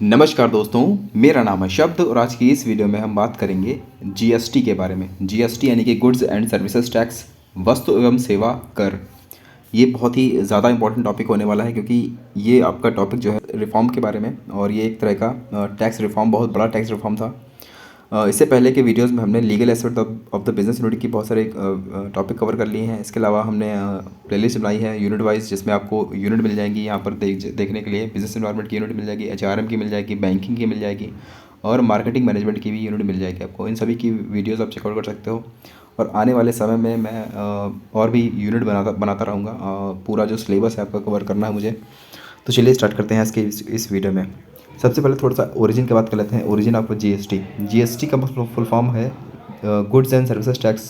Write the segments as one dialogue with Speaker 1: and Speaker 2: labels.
Speaker 1: नमस्कार दोस्तों, मेरा नाम है शब्द और आज की इस वीडियो में हम बात करेंगे जीएसटी के बारे में। जीएसटी यानी कि गुड्स एंड सर्विसेज टैक्स, वस्तु एवं सेवा कर। ये बहुत ही ज़्यादा इंपॉर्टेंट टॉपिक होने वाला है क्योंकि ये आपका टॉपिक जो है रिफॉर्म के बारे में, और ये एक तरह का टैक्स रिफॉर्म, बहुत बड़ा टैक्स रिफॉर्म था। इससे पहले के वीडियोस में हमने legal aspect of the business unit की बहुत सारे टॉपिक कवर कर लिए हैं। इसके अलावा हमने प्लेलिस्ट बनाई है यूनिट वाइज, जिसमें आपको यूनिट मिल जाएंगी यहाँ पर देखने के लिए। बिजनेस इन्वायरमेंट की यूनिट मिल जाएगी, एचआरएम की मिल जाएगी, बैंकिंग की मिल जाएगी और मार्केटिंग मैनेजमेंट की भी यूनिट मिल जाएगी आपको। इन सभी की वीडियोज़ आप चेकआउट कर सकते हो और आने वाले समय में मैं और भी यूनिट बनाता रहूँगा। पूरा जो सिलेबस है आपका कवर करना है मुझे। तो चलिए स्टार्ट करते हैं इस वीडियो में। सबसे पहले थोड़ा सा ओरिजिन की बात कर लेते हैं। ओरिजिन आपको जीएसटी का फुल फॉर्म है गुड्स एंड सर्विसेज टैक्स,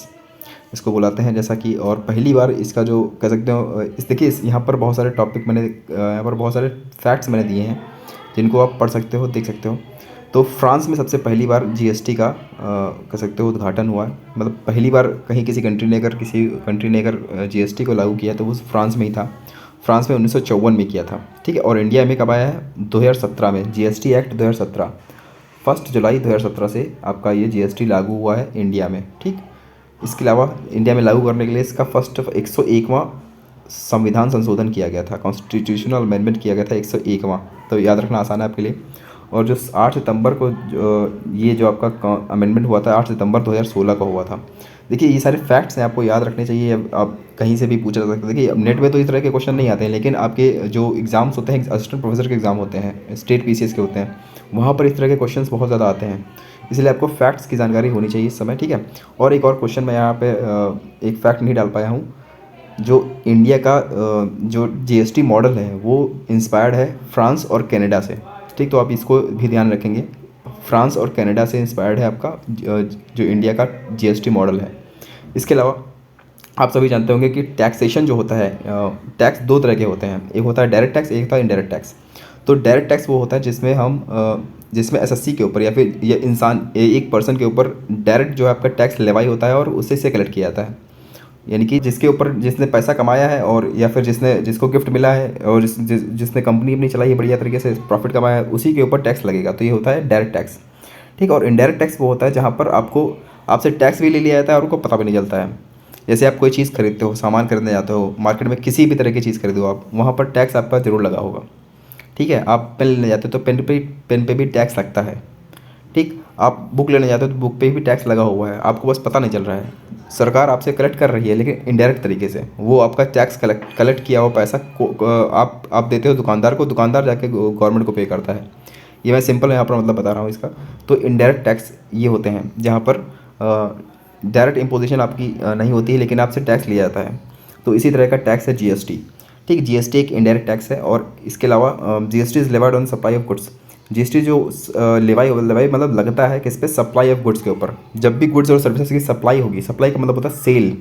Speaker 1: इसको बुलाते हैं। जैसा कि और पहली बार इसका जो कह सकते हो देखिए, यहाँ पर बहुत सारे टॉपिक मैंने यहाँ पर बहुत सारे फैक्ट्स मैंने दिए हैं जिनको आप पढ़ सकते हो, देख सकते हो। तो फ्रांस में सबसे पहली बार जीएसटी का कह सकते हो उद्घाटन हुआ है। मतलब पहली बार कहीं किसी कंट्री ने अगर जीएसटी को लागू किया तो वो फ्रांस में ही था। फ्रांस में 1954 में किया था, ठीक है। और इंडिया में कब आया है? 2017 में। जीएसटी एक्ट 2017, 1 जुलाई 2017 से आपका ये जीएसटी लागू हुआ है इंडिया में, ठीक। इसके अलावा इंडिया में लागू करने के लिए इसका फर्स्ट 101वां संविधान संशोधन किया गया था, कॉन्स्टिट्यूशनल अमेंडमेंट किया गया था 101वां। तो याद रखना आसान है आपके लिए। और जो 8 सितंबर को ये जो आपका अमेंडमेंट हुआ था, 8 सितंबर 2016 का हुआ था। देखिए, ये सारे फैक्ट्स हैं, आपको याद रखने चाहिए। आप कहीं से भी पूछा जा सकता है। देखिए, नेट में तो इस तरह के क्वेश्चन नहीं आते हैं, लेकिन आपके जो एग्ज़ाम्स होते हैं, असिस्टेंट प्रोफेसर के एग्ज़ाम होते हैं, स्टेट पीसीएस के होते हैं, वहाँ पर इस तरह के क्वेश्चंस बहुत ज़्यादा आते हैं। इसलिए आपको फैक्ट्स की जानकारी होनी चाहिए इस समय, ठीक है। और एक और क्वेश्चन मैं यहाँ पे एक फैक्ट नहीं डाल पाया हूँ। जो इंडिया का जो जीएसटी मॉडल है वो इंस्पायर्ड है फ्रांस और कनाडा से, ठीक। तो आप इसको भी ध्यान रखेंगे। फ्रांस और कनाडा से इंस्पायर्ड है आपका जो इंडिया का जीएसटी मॉडल है। इसके अलावा आप सभी जानते होंगे कि टैक्सेशन जो होता है, टैक्स दो तरह के होते हैं। एक होता है डायरेक्ट टैक्स, एक होता है इनडायरेक्ट टैक्स। तो डायरेक्ट टैक्स वो होता है जिसमें एसएससी के ऊपर या फिर ये इंसान एक पर्सन के ऊपर डायरेक्ट जो है आपका टैक्स लेवाई होता है और उसी से कलेक्ट किया जाता है। यानी कि जिसके ऊपर जिसने पैसा कमाया है और या फिर जिसको गिफ्ट मिला है और जिसने कंपनी अपनी चलाई है, बढ़िया तरीके से प्रॉफिट कमाया है, उसी के ऊपर टैक्स लगेगा। तो ये होता है डायरेक्ट टैक्स, ठीक। और इनडायरेक्ट टैक्स वो होता है जहाँ पर आपसे टैक्स भी ले लिया जाता है और उनको पता भी नहीं चलता है। जैसे आप कोई चीज़ खरीदते हो, सामान खरीदने जाते हो मार्केट में, किसी भी तरह की चीज़ खरीदो आप, वहाँ पर टैक्स आपका ज़रूर लगा होगा, ठीक है। आप पेन लेने जाते हो तो पेन पे भी टैक्स लगता है, ठीक। आप बुक लेने जाते हो तो बुक पे भी टैक्स लगा हुआ है, आपको बस पता नहीं चल रहा है। सरकार आपसे कलेक्ट कर रही है लेकिन इनडायरेक्ट तरीके से। वो आपका टैक्स कलेक्ट किया हुआ पैसा आप देते हो दुकानदार को, दुकानदार जाके गवर्नमेंट को पे करता है। ये मैं सिंपल यहाँ पर मतलब बता रहा हूँ इसका। तो इनडायरेक्ट टैक्स ये होते हैं जहाँ पर डायरेक्ट इम्पोजिशन आपकी नहीं होती है लेकिन आपसे टैक्स लिया जाता है। तो इसी तरह का टैक्स है जीएसटी, ठीक। जीएसटी एक इनडायरेक्ट टैक्स है। और इसके अलावा GST is levied on supply of goods. GST जो लेवाई मतलब लगता है किस पे? सप्लाई ऑफ गुड्स के ऊपर। जब भी गुड्स और सर्विसेज की सप्लाई होगी, सप्लाई का मतलब होता है सेल,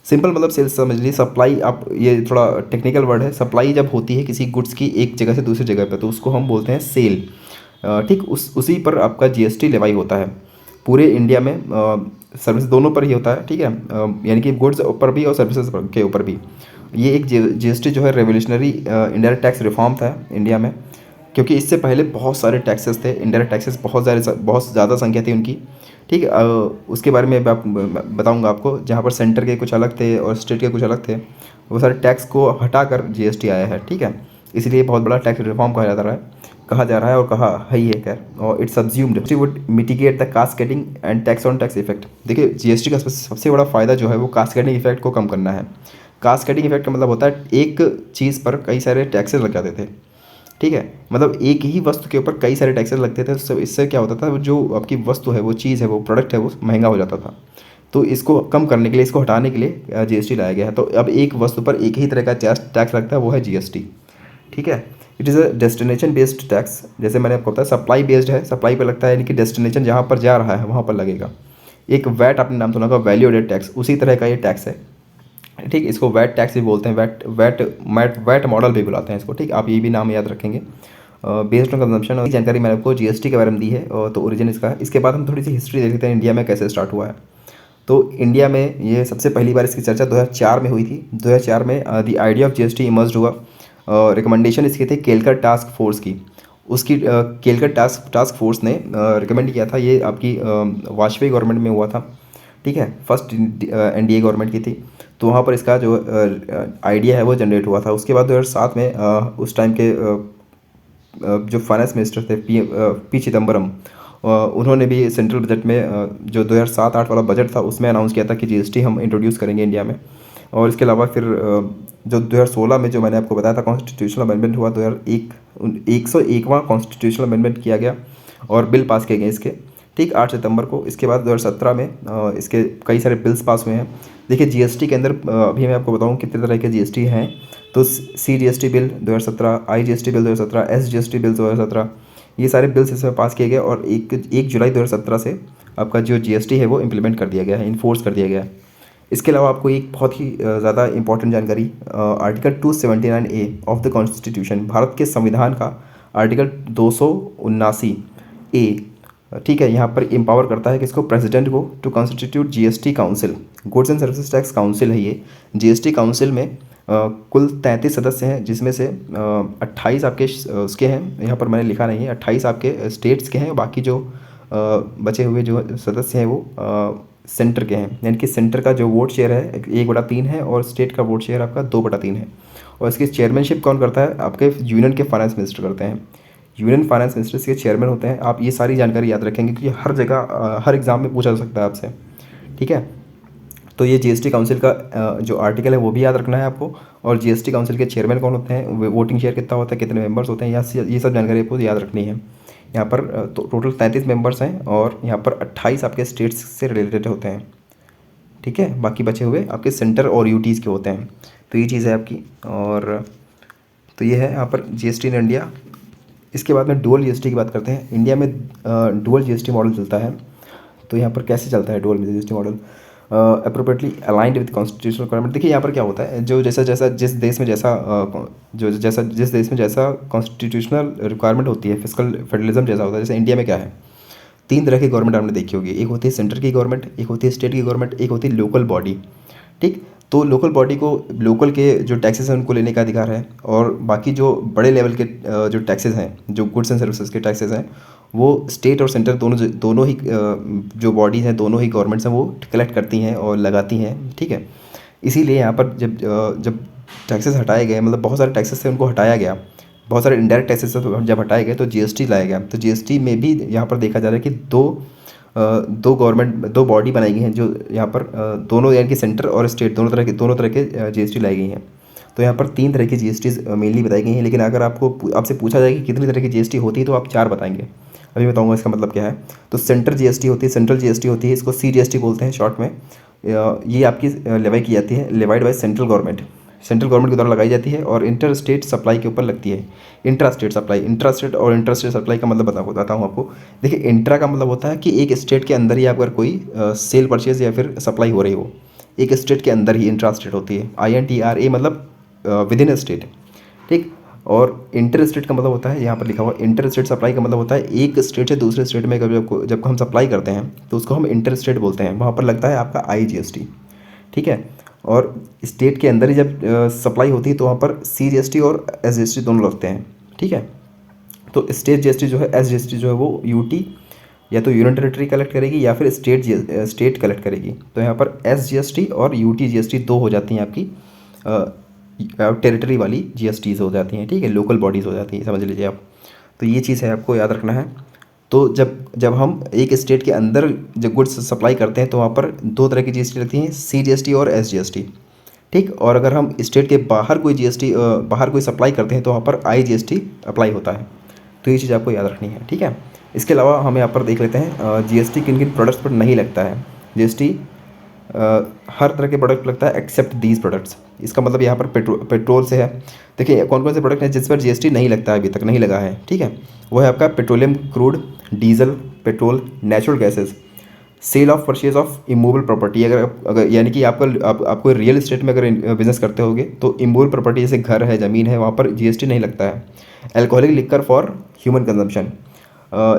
Speaker 1: सिंपल मतलब सेल्स समझ लीजिए। सप्लाई, आप ये थोड़ा टेक्निकल वर्ड है। सप्लाई जब होती है किसी गुड्स की एक जगह से दूसरी जगह पे, तो उसको हम बोलते हैं सेल, ठीक। उसी पर आपका जीएसटी लेवाई होता है पूरे इंडिया में। सर्विस दोनों पर ही होता है, ठीक है। यानी कि गुड्स ऊपर भी और सर्विसेज के ऊपर भी। ये एक जीएसटी जो है रेवोल्यूशनरी इनडायरेक्ट टैक्स रिफॉर्म था इंडिया में, क्योंकि इससे पहले बहुत सारे टैक्सेस थे, इनडायरेक्ट टैक्सेस बहुत ज़्यादा संख्या थी उनकी, ठीक है। उसके बारे में बताऊंगा आपको। जहाँ पर सेंटर के कुछ अलग थे और स्टेट के कुछ अलग थे, वो सारे टैक्स को हटाकर जीएसटी आया है, ठीक है। इसलिए बहुत बड़ा टैक्स रिफॉर्म कहा जा रहा है और कहा है ये खैर। और it's assumed would mitigate the cascading and tax on tax effect. देखिए, जीएसटी का सबसे बड़ा फ़ायदा जो है वो कास्केडिंग इफेक्ट को कम करना है। कास्केडिंग इफेक्ट का मतलब होता है एक चीज़ पर कई सारे टैक्सेस लग जाते थे, ठीक है। मतलब एक ही वस्तु के ऊपर कई सारे टैक्सेस लगते थे, तो इससे क्या होता था, जो आपकी वस्तु है, वो चीज़ है, वो प्रोडक्ट है, वो महंगा हो जाता था। तो इसको कम करने के लिए, इसको हटाने के लिए जीएसटी लाया गया है। तो अब एक वस्तु पर एक ही तरह का टैक्स लगता है, वो है जीएसटी, ठीक है। It is a destination based tax. जैसे मैंने आपको बताया, सप्लाई बेस्ड है, सप्लाई पर लगता है, यानी कि डेस्टिनेशन जहाँ पर जा रहा है वहाँ पर लगेगा। एक वैट, आपने नाम सुना होगा, वैल्यू एडेड टैक्स, उसी तरह का ये टैक्स है, ठीक। इसको वैट टैक्स भी बोलते हैं, वैट मॉडल भी बुलाते हैं इसको, ठीक। आप ये भी नाम याद रखेंगे। बेस्ड ऑन कंजम्पशन जानकारी मैंने आपको जीएसटी के बारे में दी है, तो ओरिजिन इसका है। इसके बाद हम थोड़ी सी हिस्ट्री देख लेते हैं, इंडिया में कैसे स्टार्ट हुआ है। तो इंडिया में ये सबसे पहली बार इसकी चर्चा 2004 में हुई थी। 2004 में the idea of GST emerge हुआ। रिकमेंडेशन इसके थे केलकर टास्क फोर्स की। उसकी केलकर टास्क फोर्स ने रिकमेंड किया था। ये आपकी वाजपेयी गवर्नमेंट में हुआ था, ठीक है, फर्स्ट एनडीए गवर्नमेंट की थी। तो वहाँ पर इसका जो आइडिया है वो जनरेट हुआ था। उसके बाद 2007 में उस टाइम के जो फाइनेंस मिनिस्टर थे पी चिदम्बरम, उन्होंने भी सेंट्रल बजट में जो 2007-08 वाला बजट था उसमें अनाउंस किया था कि जीएसटी हम इंट्रोड्यूस करेंगे इंडिया में। और इसके अलावा फिर जो 2016 में जो मैंने आपको बताया था कॉन्स्टिट्यूशनल अमेंडमेंट हुआ, 101वां कॉन्स्टिट्यूशनल अमेंडमेंट किया गया और बिल पास किए गए इसके, ठीक, 8 सितंबर को। इसके बाद 2017 में इसके कई सारे बिल्स पास हुए हैं। देखिए जीएसटी के अंदर अभी मैं आपको बताऊँ कितने तरह के जीएसटी हैं। तो CGST bill 2017, IGST bill 2017, SGST bill 2017, ये सारे बिल्स इसमें पास किए गए और 1 जुलाई 2017 से आपका जो जीएसटी है वो इम्प्लीमेंट कर दिया गया है, इन्फोर्स कर दिया गया है। इसके अलावा आपको एक बहुत ही ज़्यादा इंपॉर्टेंट जानकारी, article 279A of the constitution, Bharat के संविधान का आर्टिकल 279A, ठीक है, यहाँ पर एम्पावर करता है किसको, प्रेसिडेंट को, to constitute GST council. Goods and services tax council है ये। जीएसटी काउंसिल में कुल 33 सदस्य हैं, जिसमें से 28 आपके उसके हैं, यहाँ पर मैंने लिखा नहीं है, 28 आपके स्टेट्स के हैं, बाकी जो बचे हुए जो सदस्य हैं वो सेंटर के हैं। यानी कि सेंटर का जो वोट शेयर है 1/3 है और स्टेट का वोट शेयर आपका 2/3 है। और इसकी चेयरमैनशिप कौन करता है, आपके यूनियन के फाइनेंस मिनिस्टर करते हैं। यूनियन फाइनेंस मिनिस्टर इसके चेयरमैन होते हैं। आप ये सारी जानकारी याद रखेंगे क्योंकि हर जगह हर एग्ज़ाम में पूछा जा सकता है आपसे, ठीक है। तो ये जीएसटी काउंसिल का जो आर्टिकल है वो भी याद रखना है आपको। और जीएसटी काउंसिल के चेयरमैन कौन होते हैं, वोटिंग शेयर कितना होता है, कितने मेंबर्स होते हैं, ये सब जानकारी आपको याद रखनी है। यहाँ पर टोटल 33 मेंबर्स हैं और यहाँ पर 28 आपके स्टेट्स से रिलेटेड होते हैं, ठीक है, बाकी बचे हुए आपके सेंटर और यूटीज़ के होते हैं। तो ये चीज़ है आपकी। और तो ये है यहाँ पर जीएसटी इन इंडिया। इसके बाद में डुअल जीएसटी की बात करते हैं। इंडिया में डुअल जीएसटी मॉडल चलता है। तो यहाँ पर कैसे चलता है dual GST model, appropriately aligned with constitutional requirement. देखिए यहाँ पर क्या होता है, जो जैसा जैसा जिस देश में जैसा कॉन्स्टिट्यूशनल रिक्वायरमेंट होती है, फिस्कल फेडरलिज्म जैसा होता है। जैसे इंडिया में क्या है, 3 तरह की गवर्नमेंट आपने देखी होगी, एक होती है सेंटर की गवर्नमेंट, एक होती है स्टेट की गवर्नमेंट, एक होती है लोकल बॉडी, ठीक। तो लोकल बॉडी को लोकल के जो टैक्सेस हैं उनको लेने का अधिकार है और बाकी जो बड़े लेवल के जो टैक्सेस हैं, जो गुड्स एंड सर्विसेज के टैक्सेस हैं, वो स्टेट और सेंटर दोनों ही जो बॉडीज़ हैं, दोनों ही गवर्नमेंट्स हैं, वो कलेक्ट करती हैं और लगाती हैं, ठीक है। इसीलिए यहाँ पर जब टैक्सेस हटाए गए, मतलब बहुत सारे टैक्सेस थे उनको हटाया गया, बहुत सारे इनडायरेक्ट टैक्सेस जब हटाए गए तो जीएसटी लाया गया। तो जीएसटी में भी यहाँ पर देखा जा रहा है कि दो बॉडी बनाई गई हैं जो यहाँ पर दोनों, यानी कि सेंटर और स्टेट दोनों तरह के जीएसटी लाई गई हैं। तो यहाँ पर 3 तरह की जीएसटी मेनली बताई गई हैं। लेकिन अगर आपसे पूछा जाए कि कितनी तरह की जीएसटी होती है तो आप 4 बताएंगे। अभी बताऊँगा इसका मतलब क्या है। तो सेंट्रल जीएसटी होती है, इसको CGST बोलते हैं शॉर्ट में। ये आपकी लेवाई की जाती है, लेवाइड बाय सेंट्रल गवर्नमेंट के द्वारा लगाई जाती है और इंटर स्टेट सप्लाई के ऊपर लगती है। इंट्रा स्टेट सप्लाई का मतलब बताता हूँ आपको। देखिए इंट्रा का मतलब होता है कि एक स्टेट के अंदर ही अगर कोई सेल परचेज या फिर सप्लाई हो रही हो, एक स्टेट के अंदर ही इंट्रा स्टेट होती है। INTRA मतलब विद इन स्टेट, ठीक। और इंटर स्टेट का मतलब होता है, यहाँ पर लिखा हुआ इंटर स्टेट सप्लाई का मतलब होता है एक स्टेट से दूसरे स्टेट में जब हम सप्लाई करते हैं तो उसको हम इंटर स्टेट बोलते हैं। वहाँ पर लगता है आपका IGST, ठीक है। और स्टेट के अंदर ही जब सप्लाई होती है तो वहाँ पर CGST और SGST दोनों लगते हैं, ठीक है। तो स्टेट जीएसटी जो है, SGST जो है वो UT या तो यूनियन टेरिटरी कलेक्ट करेगी या फिर स्टेट कलेक्ट करेगी। तो यहाँ पर SGST और UT GST 2 हो जाती हैं आपकी टेरिटरी वाली GSTs हो जाती हैं, ठीक है, लोकल बॉडीज़ हो जाती हैं, समझ लीजिए आप। तो ये चीज़ है, आपको याद रखना है। तो जब हम एक स्टेट के अंदर जब गुड्स सप्लाई करते हैं तो वहाँ पर 2 तरह की GST लगती हैं, CGST और SGST, ठीक। और अगर हम स्टेट के बाहर कोई सप्लाई करते हैं तो वहाँ पर IGST अप्लाई होता है। तो ये चीज़ आपको याद रखनी है, ठीक है। इसके अलावा हम यहाँ पर देख लेते हैं GST किन किन प्रोडक्ट्स पर नहीं लगता है। GST हर तरह के प्रोडक्ट लगता है एक्सेप्ट दीज प्रोडक्ट्स। इसका मतलब यहाँ पर पेट्रोल से है। देखिए कौन कौन से प्रोडक्ट हैं जिस पर GST नहीं लगता है, अभी तक नहीं लगा है, ठीक है। वो है आपका petroleum crude, diesel, petrol, natural gases, sale of purchase of immovable property. अगर यानी कि आपको रियल इस्टेट में अगर बिजनेस करते होगे तो इमूवेबल प्रॉपर्टी जैसे घर है, ज़मीन है, वहाँ पर GST नहीं लगता है। Alcoholic liquor for human consumption,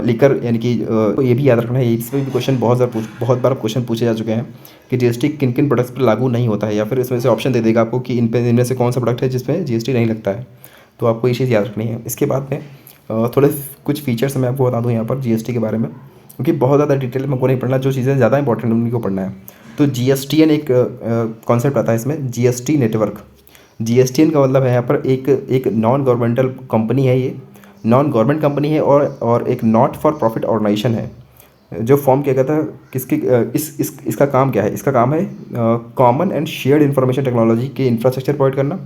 Speaker 1: liquor यानी कि तो ये भी याद रखना है, इसमें भी क्वेश्चन बहुत बार क्वेश्चन पूछे जा चुके हैं कि GST किन किन प्रोडक्ट्स पर लागू नहीं होता है, या फिर इसमें से ऑप्शन दे देगा आपको कि इनमें से कौन सा प्रोडक्ट है जिसमें GST नहीं लगता है। तो आपको ये चीज़ याद रखनी है। इसके बाद में थोड़े कुछ फीचर्स मैं आपको बता दूँ यहाँ पर जीएसटी के बारे में, क्योंकि बहुत ज़्यादा डिटेल में को नहीं पढ़ना, जो चीज़ें ज़्यादा इंपॉर्टेंट उन्हीं को पढ़ना है। तो जीएसटीएन एक कॉन्सेप्ट आता है इसमें, जीएसटी नेटवर्क। जीएसटीएन का मतलब है यहाँ पर एक नॉन गवर्नमेंटल कंपनी है, ये नॉन गवर्नमेंट कंपनी है और एक नॉट फॉर प्रॉफिट ऑर्गेनाइजेशन है, जो फॉर्म किया गया था किसकी इसका काम क्या है, इसका काम है common and shared information technology के इंफ्रास्ट्रक्चर प्रोवाइड करना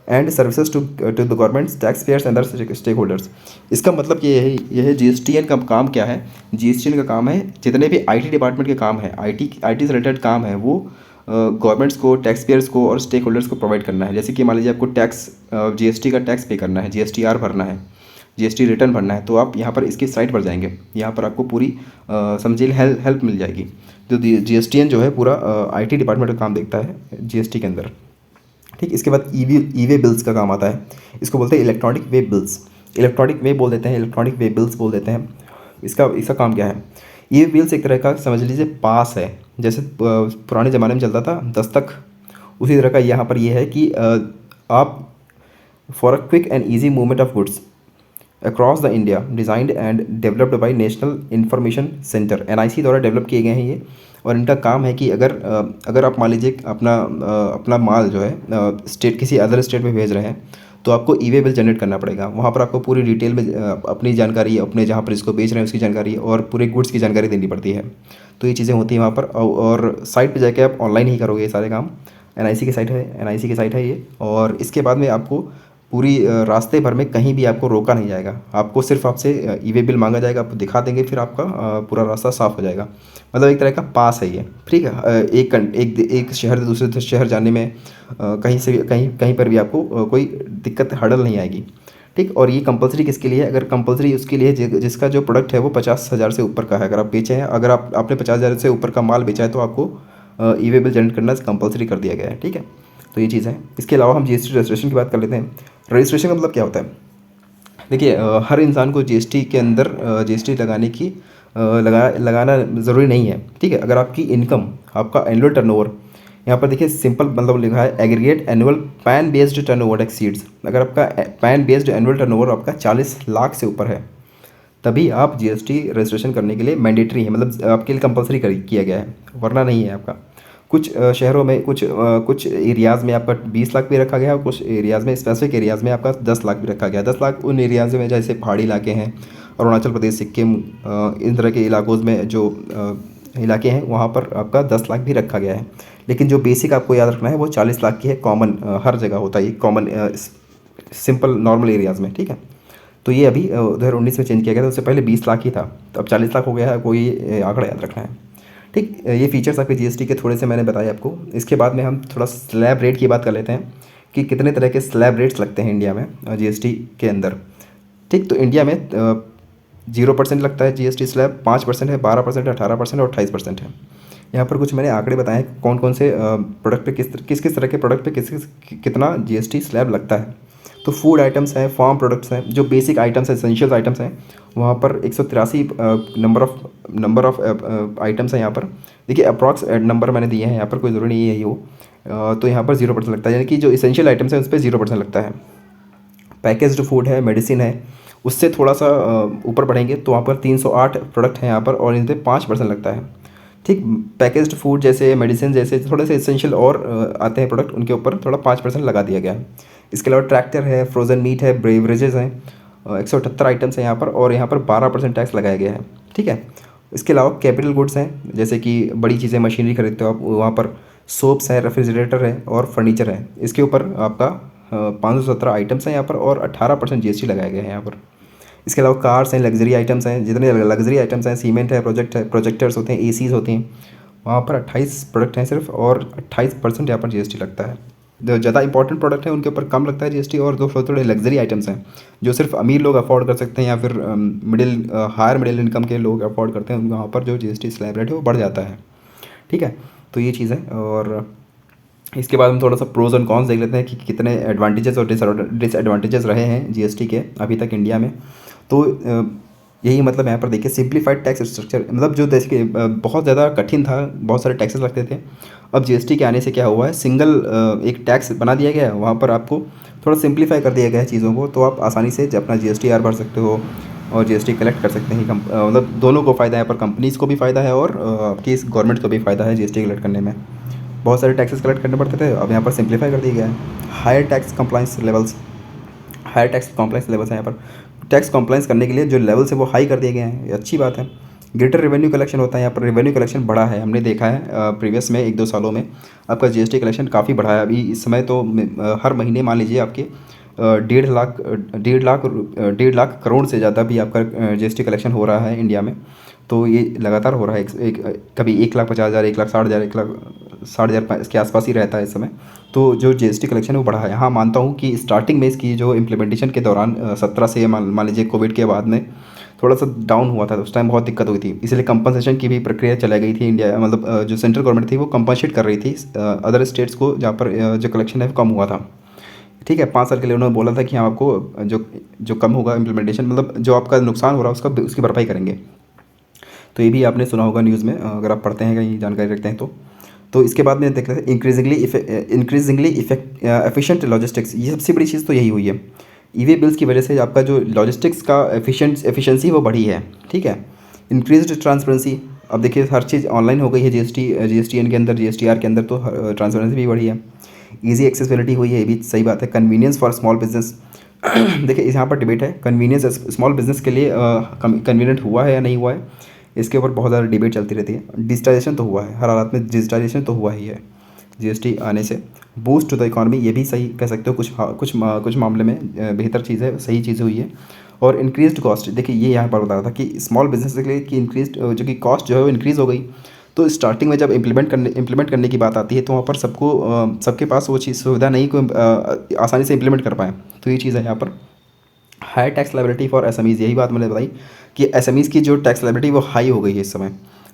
Speaker 1: and services to the government, taxpayers and other stakeholders. इसका मतलब कि यह है जीएसटीएन का काम क्या है। जीएसटीएन का काम है जितने भी आईटी डिपार्टमेंट के काम है, आईटी से रिलेटेड काम है, वो गवर्नमेंट्स को, टैक्स पेयर्स को और स्टेक होल्डर्स को प्रोवाइड करना है। जैसे कि मान लीजिए आपको टैक्स जीएसटी का टैक्स पे करना है, जीएसटीआर भरना है, जीएसटी रिटर्न भरना है, तो आप यहाँ पर इसकी साइट पर जाएंगे, यहाँ पर आपको पूरी समझिए हेल्प मिल जाएगी। तो जीएसटीएन जो है पूरा आईटी डिपार्टमेंट का काम देखता है जीएसटी के अंदर। ठीक, इसके बाद ई वे बिल्स का काम आता है, इसको बोलते हैं इलेक्ट्रॉनिक वे बिल्स, इलेक्ट्रॉनिक वे बोल देते हैं, इलेक्ट्रॉनिक वे बिल्स बोल देते हैं। इसका काम क्या है, ये बिल्स एक तरह का समझ लीजिए पास है, जैसे पुराने ज़माने में चलता था दस्तक, उसी तरह का यहाँ पर ये है कि आप for a quick and easy movement of goods across the India designed and developed by national information centre, NIC द्वारा डेवलप किए गए हैं ये। और इनका काम है कि अगर आप मान लीजिए अपना माल जो है स्टेट किसी अदर स्टेट में भेज रहे हैं, तो आपको ई वे बिल जनरेट करना पड़ेगा। वहाँ पर आपको पूरी डिटेल में अपनी जानकारी, अपने जहाँ पर इसको बेच रहे हैं उसकी जानकारी और पूरे गुड्स की जानकारी देनी पड़ती है। तो ये चीज़ें होती हैं वहाँ पर, और साइट पर जाके आप ऑनलाइन ही करोगे ये सारे काम। एनआईसी की साइट है ये। और इसके बाद में आपको पूरी रास्ते भर में कहीं भी आपको रोका नहीं जाएगा, आपको सिर्फ आपसे ई वे बिल मांगा जाएगा, आपको दिखा देंगे, फिर आपका पूरा रास्ता साफ़ हो जाएगा। मतलब एक तरह का पास है ये, ठीक है। एक शहर से दूसरे शहर जाने में कहीं पर भी आपको कोई दिक्कत, हर्डल नहीं आएगी, ठीक। और ये कंपलसरी किसके लिए है, अगर कंपलसरी उसके लिए जिसका जो प्रोडक्ट है वो 50,000 से ऊपर का है। अगर आप बेचे हैं, अगर आपने 50,000 से ऊपर का माल बेचा है, तो आपको ई वे बिल जनरेट करना कंपलसरी कर दिया गया है, ठीक है। तो ये चीज़ है। इसके अलावा हम जीएसटी रजिस्ट्रेशन की बात कर लेते हैं। रजिस्ट्रेशन का मतलब क्या होता है, देखिए हर इंसान को जीएसटी के अंदर जीएसटी लगाना ज़रूरी नहीं है, ठीक है। अगर आपकी इनकम, आपका एनुअल टर्नओवर, यहाँ पर देखिए सिंपल मतलब लिखा है aggregate annual pan based turnover exceeds, अगर आपका पैन बेस्ड एनुअल टर्नओवर आपका 40 लाख से ऊपर है, तभी आप जीएसटी रजिस्ट्रेशन करने के लिए मैंडेटरी है, मतलब आपके लिए कंपलसरी किया गया है, वरना नहीं है आपका। कुछ शहरों में, कुछ एरियाज़ में आपका 20 लाख भी रखा गया है, और कुछ एरियाज़ में, स्पेसिफिक एरियाज़ में आपका 10 लाख भी रखा गया है। 10 लाख उन एरियाज़ में जैसे पहाड़ी इलाके हैं, अरुणाचल प्रदेश, सिक्किम, इन तरह के इलाकों में जो इलाके हैं, वहाँ पर आपका 10 लाख भी रखा गया है। लेकिन जो बेसिक आपको याद रखना है वो 40 लाख की है, कॉमन हर जगह होता है ये, कॉमन सिंपल नॉर्मल एरियाज़ में, ठीक है। तो ये अभी 2019 में चेंज किया गया था, उससे पहले 20 लाख ही था, तो अब 40 लाख हो गया है, कोई आंकड़ा याद रखना है, ठीक। ये फीचर्स आपके जीएसटी के थोड़े से मैंने बताए आपको। इसके बाद में हम थोड़ा स्लैब रेट की बात कर लेते हैं कि कितने तरह के स्लैब रेट्स लगते हैं इंडिया में जीएसटी के अंदर, ठीक। तो इंडिया में 0% लगता है जीएसटी स्लैब, 5% है, 12% है, 18% और 28% है। यहाँ पर कुछ मैंने आंकड़े बताए हैं कौन कौन से प्रोडक्ट पे किस तरह के प्रोडक्ट पे कितना जीएसटी स्लैब लगता है। तो फूड आइटम्स हैं, फार्म प्रोडक्ट्स हैं, जो बेसिक आइटम्स हैं, एसेंशियल आइटम्स हैं, वहाँ पर 183 नंबर ऑफ आइटम्स हैं। यहाँ पर देखिए अप्रॉक्स नंबर मैंने दिए हैं, यहाँ पर कोई ज़रूरी नहीं है ये वो। तो यहाँ पर 0% लगता है, यानी कि जो एसेंशियल आइटम्स हैं उस पर 0% लगता है। पैकेज्ड फूड है, मेडिसिन है, उससे थोड़ा सा ऊपर बढ़ेंगे तो वहाँ पर 308 प्रोडक्ट हैं यहाँ पर, और इन पर 5% लगता है, ठीक। पैकेज्ड फूड जैसे, मेडिसिन जैसे थोड़े से एसेंशियल और आते हैं प्रोडक्ट, उनके ऊपर थोड़ा 5% लगा दिया गया है। इसके अलावा ट्रैक्टर है, फ्रोज़न मीट है, ब्रेवरेजेस हैं, 178 आइटम्स हैं यहाँ पर, और यहाँ पर 12% टैक्स लगाया गया है, ठीक है। इसके अलावा कैपिटल गुड्स हैं, जैसे कि बड़ी चीज़ें, मशीनरी खरीदते हो आप, वहाँ पर सोप्स है, रेफ्रिजरेटर है और फर्नीचर है, इसके ऊपर आपका 517 आइटम्स हैं यहाँ पर, और 18% जीएसटी लगाया गया है यहाँ पर। इसके अलावा कार्स हैं, लग्जरी आइटम्स हैं, जितने लग्जरी आइटम्स हैं, सीमेंट है, प्रोजेक्टर्स होते हैं, एसीज़ होती हैं, वहाँ पर 28 प्रोडक्ट हैं सिर्फ, और 28% यहाँ पर जीएसटी लगता है। जो ज़्यादा इंपॉर्टेंट प्रोडक्ट है उनके ऊपर कम लगता है जीएसटी, और जो थोड़े लग्जरी आइटम्स हैं जो सिर्फ अमीर लोग अफोर्ड कर सकते हैं, या फिर हायर मिडिल इनकम के लोग अफोर्ड करते हैं, वहाँ पर जो जीएसटी स्लैब रेट है वो बढ़ जाता है, ठीक है। तो ये चीज़ है। और इसके बाद हम थोड़ा सा प्रोज एंड कॉन्स देख लेते हैं कि कितने एडवांटेजेस और डिसएडवांटेजेस रहे हैं जीएसटी के अभी तक इंडिया में। तो यही मतलब यहाँ पर देखिए सिंप्लीफाइड टैक्स स्ट्रक्चर, मतलब जो देश के बहुत ज़्यादा कठिन था, बहुत सारे टैक्सेस लगते थे। अब जीएसटी के आने से क्या हुआ है, सिंगल एक टैक्स बना दिया गया है, वहाँ पर आपको थोड़ा सिंप्लीफाई कर दिया गया है चीज़ों को, तो आप आसानी से अपना GST भर सकते हो और GST कलेक्ट कर सकते हैं। मतलब दोनों को फ़ायदा है, पर कंपनीज़ को भी फ़ायदा है और आपकी इस गवर्नमेंट को भी फ़ायदा है GST कलेक्ट करने में। बहुत सारे टैक्सेस कलेक्ट करने पड़ते थे, अब यहाँ पर सिंप्लीफाई कर दिया गया है। हायर टैक्स कंप्लाइंस लेवल्स हैं यहाँ पर। टैक्स कंप्लाइंस करने के लिए जो लेवल्स है वो हाई कर दिए गए हैं, ये अच्छी बात है। ग्रेटर रेवेन्यू कलेक्शन होता है यहाँ पर, रेवेन्यू कलेक्शन बढ़ा है, हमने देखा है प्रीवियस में 1-2 सालों में आपका GST कलेक्शन काफ़ी बढ़ा है। अभी इस समय तो हर महीने मान लीजिए आपके 1.5 लाख करोड़ से ज़्यादा भी आपका GST कलेक्शन हो रहा है इंडिया में। तो ये लगातार हो रहा है, कभी 1,50,000, 1,60,000, 1,60,000 इसके आसपास ही रहता है इस समय। तो जो GST कलेक्शन है वो बढ़ा है। हाँ, मानता हूँ कि स्टार्टिंग में इसकी जो इम्प्लीमेंटेशन के दौरान 17 से मान लीजिए कोविड के बाद में थोड़ा सा डाउन हुआ था, उस टाइम बहुत दिक्कत हुई थी, इसलिए कंपनसेशन की भी प्रक्रिया चलाई गई थी इंडिया, मतलब जो सेंट्रल गवर्नमेंट थी वो कंपनसेट कर रही थी अदर स्टेट्स को जहाँ पर जो कलेक्शन है वो कम हुआ था। ठीक है, 5 साल के लिए उन्होंने बोला था कि हम आपको जो कम होगा इम्प्लीमेंटेशन, मतलब जो आपका नुकसान हो रहा है उसकी भरपाई करेंगे। तो ये भी आपने सुना होगा न्यूज़ में, अगर आप पढ़ते हैं कहीं जानकारी रखते हैं तो इसके बाद में देख रहे थे इंक्रीजिंगली एफिशिएंट लॉजिस्टिक्स, ये सबसे बड़ी चीज़ तो यही हुई है। ईवी बिल्स की वजह से आपका जो लॉजिस्टिक्स का एफिशिएंसी वो बढ़ी है। ठीक है, इंक्रीज्ड ट्रांसपेरेंसी, अब देखिए हर चीज़ ऑनलाइन हो गई है GSTN के अंदर, GSTR के अंदर, तो ट्रांसपेरेंसी भी बढ़ी है। ईजी एक्सेसिबिलिटी हुई है, ये भी सही बात है। कन्वीनियंस फॉर स्मॉल बिजनेस, देखिए यहाँ पर डिबेट है, कन्वीनियंस स्मॉल बिजनेस के लिए कन्वीनियंट हुआ है या नहीं हुआ है, इसके ऊपर बहुत ज़्यादा डिबेट चलती रहती है। डिजिटाइजेशन तो हुआ है, हर हालत में डिजिटाइजेशन तो हुआ ही है GST आने से। बूस्ट टू द इकॉनमी, ये भी सही कह सकते हो, कुछ मामले में बेहतर चीज़ है, सही चीज़ हुई है। और इंक्रीज्ड कॉस्ट, देखिए ये यहाँ पर बता रहा था कि स्मॉल बिजनेस के लिए कि इंक्रीज्ड जो कि कॉस्ट जो है वो इंक्रीज़ हो गई। तो स्टार्टिंग में जब इम्प्लीमेंट करने की बात आती है तो वहाँ पर सबके पास वो चीज़ सुविधा नहीं को आसानी से इम्प्लीमेंट कर पाएँ, तो ये चीज़ है यहाँ पर। हाई टैक्स लायबिलिटी फॉर SMEज़, यही बात मैंने बताई कि SMEज़ की जो टैक्स लायबिलिटी वो हाई हो गई है इस समय।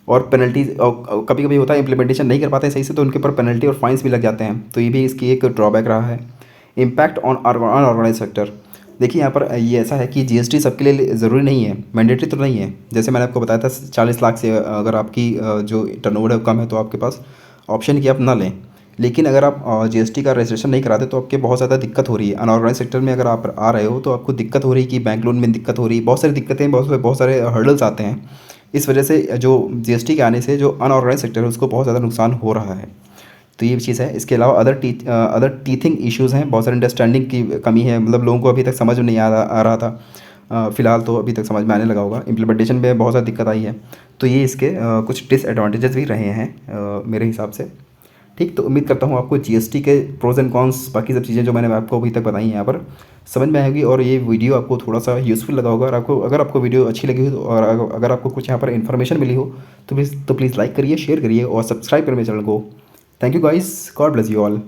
Speaker 1: और पेनल्टीज, और कभी कभी होता है इम्प्लीमेंटेशन नहीं कर पाते हैं सही से, तो उनके ऊपर पेनल्टी और फाइन्स भी लग जाते हैं, तो ये भी इसकी एक ड्रॉबैक रहा है। इम्पैक्ट ऑन अनऑर्गेनाइज सेक्टर, देखिए यहाँ पर ये ऐसा है कि GST सबके लिए ज़रूरी नहीं है, मैंडेटरी तो नहीं है। जैसे मैंने आपको बताया था 40 लाख से अगर आपकी जो टर्नओवर है कम है तो आपके पास ऑप्शन है कि आप ना लें। लेकिन अगर आप GST का रजिस्ट्रेशन नहीं कराते तो आपके बहुत ज़्यादा दिक्कत हो रही है। अनऑर्गेनाइज सेक्टर में अगर आप आ रहे हो तो आपको दिक्कत हो रही है कि बैंक लोन में दिक्कत हो रही है, बहुत सारी दिक्कतें, बहुत सारे हर्डल्स आते हैं। इस वजह से जो GST के आने से जो अनऑर्गेनाइज सेक्टर है उसको बहुत ज़्यादा नुकसान हो रहा है, तो ये चीज़ है। इसके अलावा अदर टीथिंग इश्यूज़ हैं, बहुत सारे अंडरस्टैंडिंग की कमी है, मतलब लोगों को अभी तक समझ में नहीं आ रहा था, फ़िलहाल तो अभी तक समझ में आने लगा होगा। इम्प्लीमेंटेशन में बहुत ज़्यादा दिक्कत आई है, तो ये इसके कुछ डिसएडवांटेजेस भी रहे हैं मेरे हिसाब से। ठीक, तो उम्मीद करता हूँ आपको GST के प्रोज एंड कॉन्स, बाकी सब चीज़ें जो मैंने आपको अभी तक बताई हैं यहाँ पर समझ में आएगी, और ये वीडियो आपको थोड़ा सा यूज़फुल लगा होगा। और अगर आपको वीडियो अच्छी लगी हो और अगर आपको कुछ यहाँ पर इन्फॉर्मेशन मिली हो तो प्लीज़ लाइक करिए, शेयर करिए और सब्सक्राइब करिए मेरे चैनल को। Thank you guys, God bless you all.